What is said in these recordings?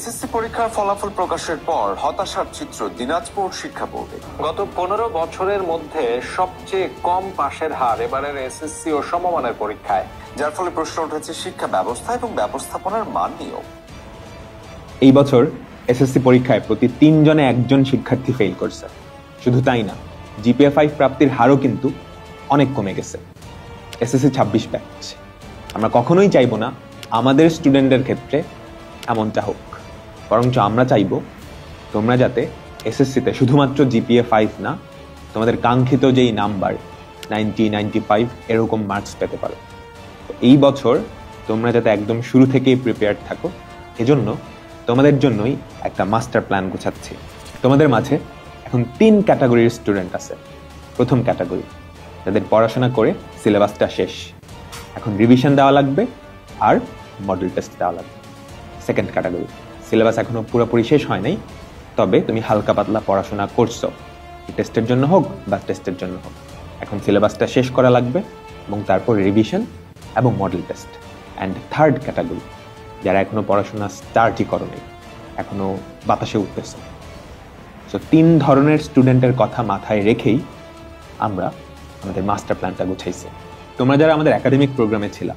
SSC পরীক্ষার ফলাফল প্রকাশের পর হতাশার চিত্র দিনাজপুর শিক্ষা বোর্ডে। গত 15 বছরের মধ্যে সবচেয়ে কম পাশের হার এবারের এসএসসি ও সমমানের পরীক্ষায়, যার ফলে প্রশ্ন উঠেছে শিক্ষা ব্যবস্থা এবং ব্যবস্থাপনার মান নিয়েও। এই বছর এসএসসি পরীক্ষায় প্রতি 3 জনে 1 জন শিক্ষার্থী ফেল করছে। শুধু তাই না, জিপিএ 5 প্রাপ্তির হারও কিন্তু অনেক কমে গেছে। SSC 26 batch. আমরা কখনোই চাইবো না আমাদের স্টুডেন্টদের ক্ষেত্রে এমনটা হোক, বরঞ্চ আমরা চাইবো তোমরা যাতে এসএসসিতে শুধুমাত্র জিপিএ 5 না, তোমাদের কাঙ্ক্ষিত যেই নাম্বার 90, 95 এরকম মার্কস পেতে পারো। তো এই বছর তোমরা যাতে একদম শুরু থেকেই প্রিপেয়ার্ড থাকো, এজন্য তোমাদের জন্যই একটা মাস্টার প্ল্যান গোছাচ্ছি। তোমাদের মাঝে এখন 3 ক্যাটাগরির স্টুডেন্ট আছে। প্রথম ক্যাটাগরি, যাদের পড়াশোনা করে সিলেবাসটা শেষ, এখন রিভিশন দেওয়া লাগবে আর মডেল টেস্ট দেওয়া লাগবে। সেকেন্ড ক্যাটাগরি, সিলেবাস এখনো পুরোপুরি শেষ হয় নাই, তবে তুমি হালকা পাতলা পড়াশোনা করছো, টেস্টের জন্য হোক বা টেস্টের জন্য হোক, এখন সিলেবাসটা শেষ করা লাগবে এবং তারপর রিভিশন এবং model test. And third category, যারা এখনো পড়াশোনা স্টার্টই করো নাই, এখনো বাতাসে উঠতেছে। সো 3 ধরনের স্টুডেন্টের কথা মাথায় রেখেই আমরা আমাদের মাস্টার প্ল্যানটা গুছাইছি। তোমরা যারা আমাদের একাডেমিক প্রোগ্রামে ছিলা,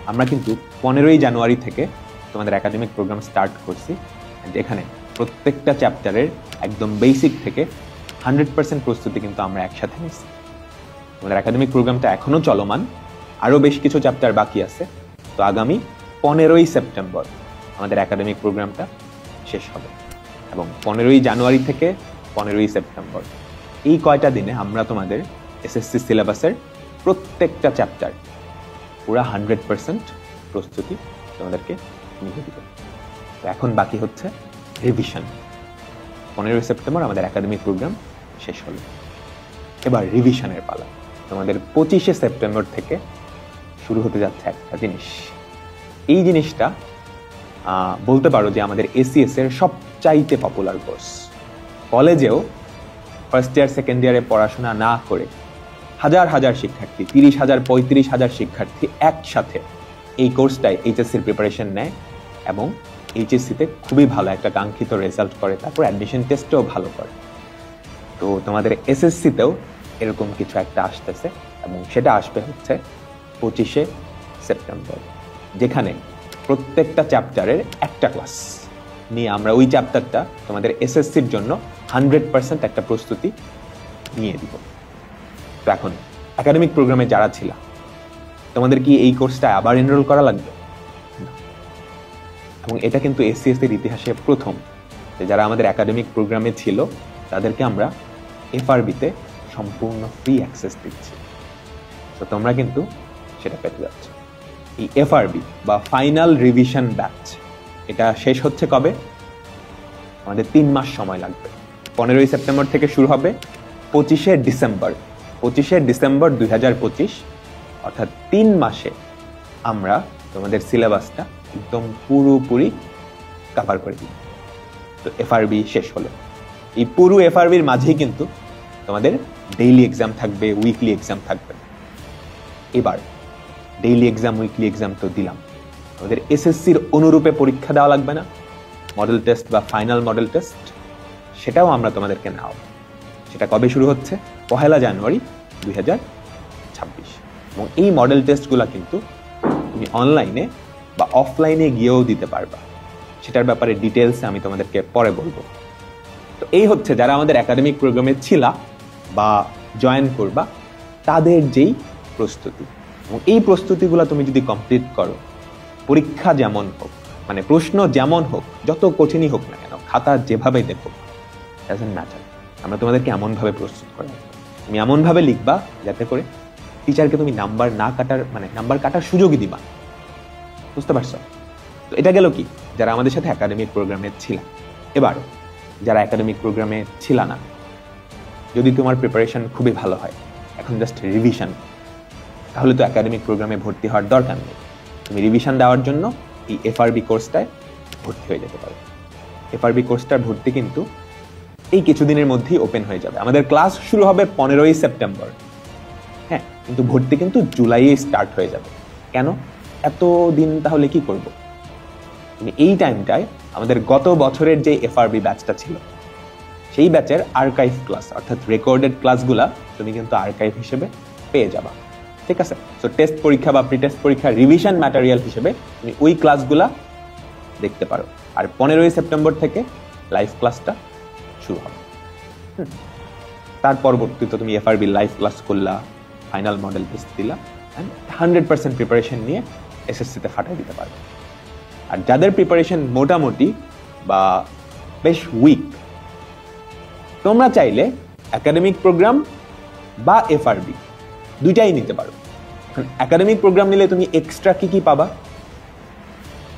আমরা কিন্তু 15ই জানুয়ারি থেকে তোমাদের একাডেমিক প্রোগ্রাম স্টার্ট করছি। এখানে প্রত্যেকটা চ্যাপ্টারের একদম বেসিক থেকে 100% প্রস্তুতি কিন্তু আমরা একসাথে নিচ্ছি। আমাদের একাডেমিক প্রোগ্রামটা এখনো চলমান, আরও বেশ কিছু চ্যাপ্টার বাকি আছে। তো আগামী 15ই সেপ্টেম্বর আমাদের একাডেমিক প্রোগ্রামটা শেষ হবে এবং 15ই জানুয়ারি থেকে 15ই সেপ্টেম্বর এই কয়টা দিনে আমরা তোমাদের এসএসসি সিলেবাসের প্রত্যেকটা চ্যাপ্টার পুরা 100% প্রস্তুতি তোমাদেরকে নিয়ে দিব। তো এখন বাকি হচ্ছে রিভিশন। 15ই সেপ্টেম্বর আমাদের একাডেমিক প্রোগ্রাম শেষ হলো, এবার রিভিশনের পালা। তোমাদের 25শে সেপ্টেম্বর থেকে শুরু হতে যাচ্ছে একটা জিনিস। এই জিনিসটা বলতে পারো যে আমাদের এসিএস এর সবচাইতে পপুলার কোর্স। কলেজেও ফার্স্ট ইয়ার সেকেন্ড ইয়ারে পড়াশোনা না করে হাজার হাজার শিক্ষার্থী, 30,000 35,000 শিক্ষার্থী একসাথে এই কোর্সটায় এইচএসসির প্রিপারেশন নেয় এবং এইচএসসিতে খুবই ভালো একটা কাঙ্ক্ষিত রেজাল্ট করে, তারপর অ্যাডমিশন টেস্টেও ভালো করে। তো তোমাদের এসএসসিতেও এরকম কিছু একটা আসতেছে এবং সেটা আসবে হচ্ছে 25শে সেপ্টেম্বর, যেখানে প্রত্যেকটা চ্যাপ্টারের একটা ক্লাস নিয়ে আমরা ওই চ্যাপ্টারটা তোমাদের এসএসসির জন্য 100% একটা প্রস্তুতি নিয়ে দিব। তো এখন একাডেমিক প্রোগ্রামে যারা ছিল, তোমাদের কি এই কোর্সটা আবার এনরোল করা লাগবে? এবং এটা কিন্তু এসসিএস এর ইতিহাসে প্রথম যে যারা আমাদের একাডেমিক প্রোগ্রামে ছিল তাদেরকে আমরা এফআরবিতে সম্পূর্ণ ফ্রি অ্যাক্সেস দিচ্ছি। তো তোমরা কিন্তু সেটা পেতে যাচ্ছ। এই এফআরবি বা ফাইনাল রিভিশন ব্যাচ, এটা শেষ হচ্ছে কবে? আমাদের 3 মাস সময় লাগবে। 15ই সেপ্টেম্বর থেকে শুরু হবে 25শে ডিসেম্বর। 25শে ডিসেম্বর 2025, অর্থাৎ 3 মাসে আমরা তোমাদের সিলেবাসটা একদম পুরোপুরি কভার করে দিই। তো এফআরবি শেষ হলো। এই পুরো এফআরবির মাঝেই কিন্তু তোমাদের ডেইলি এক্সাম থাকবে, উইকলি এক্সাম থাকবে। এবার ডেইলি এক্সাম, উইকলি এক্সাম তো দিলাম, আমাদের এসএসসির অনুরূপে পরীক্ষা দেওয়া লাগবে না? মডেল টেস্ট বা ফাইনাল মডেল টেস্ট, সেটাও আমরা তোমাদেরকে নাও। সেটা কবে শুরু হচ্ছে? 1 জানুয়ারি 2026। এবং এই মডেল টেস্টগুলো কিন্তু তুমি অনলাইনে বা অফলাইনে গিয়েও দিতে পারবা। সেটার ব্যাপারে ডিটেলসে আমি তোমাদেরকে পরে বলবো। তো এই হচ্ছে যারা আমাদের একাডেমিক প্রোগ্রামে ছিলা বা জয়েন করবা তাদের যেই প্রস্তুতি। এবং এই প্রস্তুতিগুলো তুমি যদি কমপ্লিট করো, পরীক্ষা যেমন হোক, মানে প্রশ্ন যেমন হোক, যত কঠিনই হোক না কেন, খাতা যেভাবে দেখো, ডাজন্ট ম্যাটার, আমরা তোমাদেরকে এমনভাবে প্রস্তুত করে রাখবো। তুমি এমনভাবে লিখবা যাতে করে টিচারকে তুমি নাম্বার না কাটার, মানে নাম্বার কাটার সুযোগই দিবা। বুঝতে পারছো? তো এটা গেল কি যারা আমাদের সাথে একাডেমিক প্রোগ্রামে ছিল। এবার যারা একাডেমিক প্রোগ্রামে ছিল না, যদি তোমার প্রিপারেশন খুবই ভালো হয়, এখন জাস্ট রিভিশন, তাহলে তো একাডেমিক প্রোগ্রামে ভর্তি হওয়ার দরকার নেই। তুমি রিভিশন দেওয়ার জন্য এই এফআরবি কোর্সটায় ভর্তি হয়ে যেতে পারো। এফআরবি কোর্সটার ভর্তি কিন্তু এই কিছুদিনের মধ্যেই ওপেন হয়ে যাবে। আমাদের ক্লাস শুরু হবে 15ই সেপ্টেম্বর, হ্যাঁ, কিন্তু ভর্তি কিন্তু জুলাইয়ে স্টার্ট হয়ে যাবে। কেন এত দিন? তাহলে কি করব? তুমি এই টাইমটায় আমাদের গত বছরের যে এফআরবি ব্যাচটা ছিল সেই ব্যাচের আর্কাইভ ক্লাস অর্থাৎ রেকর্ডেড ক্লাসগুলা তুমি কিন্তু আর্কাইভ হিসেবে পেয়ে যাবা, ঠিক আছে? সো টেস্ট পরীক্ষা বা প্রি টেস্ট পরীক্ষা রিভিশন ম্যাটেরিয়াল হিসেবে তুমি ওই ক্লাসগুলা দেখতে পারো। আর 15ই সেপ্টেম্বর থেকে লাইভ ক্লাসটা শুরু হবে। তার পরবর্তীতে তুমি এফআরবি লাইভ ক্লাস করলা, ফাইনাল মডেল টেস্ট দিলা, 100% প্রিপারেশন নিয়ে এসএসসিতে ফাটাই দিতে পারবে। আর যাদের প্রিপারেশন মোটামুটি বা বেশ উইক, তোমরা চাইলে একাডেমিক প্রোগ্রাম বা এফআরবি দুইটাই নিতে পারো। এখন একাডেমিক প্রোগ্রাম নিলে তুমি এক্সট্রা কি পাবা?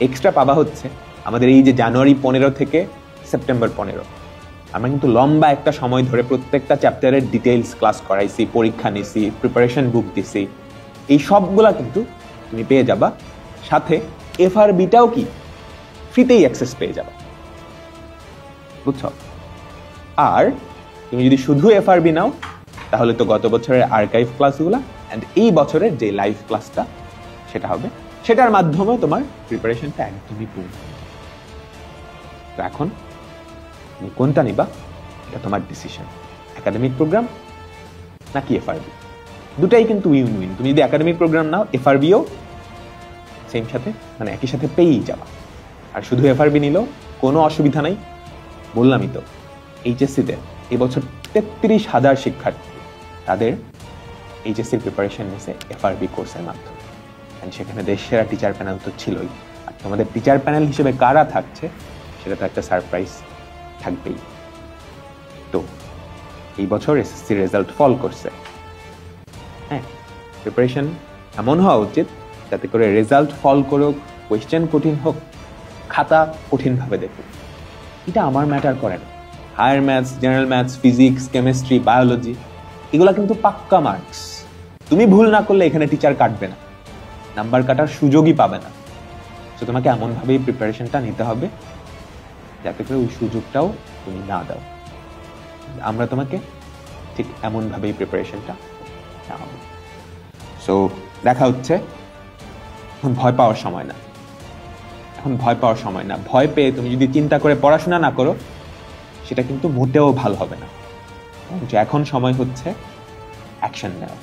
এক্সট্রা পাবা হচ্ছে আমাদের এই যে জানুয়ারি 15 থেকে সেপ্টেম্বর 15 আমরা কিন্তু লম্বা একটা সময় ধরে প্রত্যেকটা চ্যাপ্টারের ডিটেইলস ক্লাস করাইছি, পরীক্ষা নিছি, প্রিপারেশন বুক দিছি, এই সবগুলা কিন্তু তুমি পেয়ে যাবা। সাথে এফআরবিটাও কি ফ্রিতেই অ্যাক্সেস পেয়ে যাবা, বুঝছো? আর তুমি যদি শুধু এফআরবি নাও তাহলে তো গত বছরের আর্কাইভ ক্লাসগুলা এন্ড এই বছরের যে লাইভ ক্লাসটা সেটা হবে, সেটার মাধ্যমে তোমার প্রিপারেশনটা একদমই পূর্ণ। তো এখন তুমি কোনটা নিবা এটা তোমার ডিসিশন, একাডেমিক প্রোগ্রাম নাকি এফআরবি। দুটাই কিন্তু উইন উইন। তুমি যদি একাডেমিক প্রোগ্রাম নাও এফআরবিও সেম সাথে মানে একই সাথে পেয়েই যাবা। আর শুধু এফআরবি নিলেও কোনো অসুবিধা নাই। বললামই তো এইচএসসিতে এবছর 33,000 শিক্ষার্থী তাদের এইচএসসির প্রিপারেশন নিয়েছে এফআরবি কোর্সের মাধ্যমে। সেখানে দেশসেরা টিচার প্যানেল তো ছিলই, আর তোমাদের টিচার প্যানেল হিসেবে কারা থাকছে সেটা তো একটা সারপ্রাইজ থাকবেই। তো এই বছর এসএসসি রেজাল্ট ফল করছে, হ্যাঁ, প্রিপারেশন এমন হওয়া উচিত যাতে করে রেজাল্ট ফল করুক, কোয়েশ্চেন কঠিন হোক, খাতা কঠিনভাবে দেখুক, এটা আমার ম্যাটার করে না। Higher maths, general maths, physics, chemistry, biology এগুলা কিন্তু পাক্কা মার্কস। তুমি ভুল না করলে এখানে টিচার কাটবে না, নাম্বার কাটার সুযোগই পাবে না। তো তোমাকে এমনভাবেই প্রিপারেশনটা নিতে হবে যাতে করে ওই সুযোগটাও তুমি না দাও। আমরা তোমাকে ঠিক এমনভাবেই প্রিপারেশনটা নেওয়া হবে। সো দেখা হচ্ছে। এখন ভয় পাওয়ার সময় না, এখন ভয় পাওয়ার সময় না। ভয় পেয়ে তুমি যদি চিন্তা করে পড়াশোনা না করো সেটা কিন্তু মোটেও ভালো হবে না। এখন সময় হচ্ছে অ্যাকশন নেওয়া,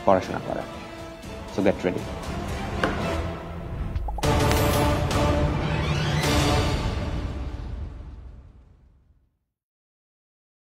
পড়াশোনা করা। So get ready.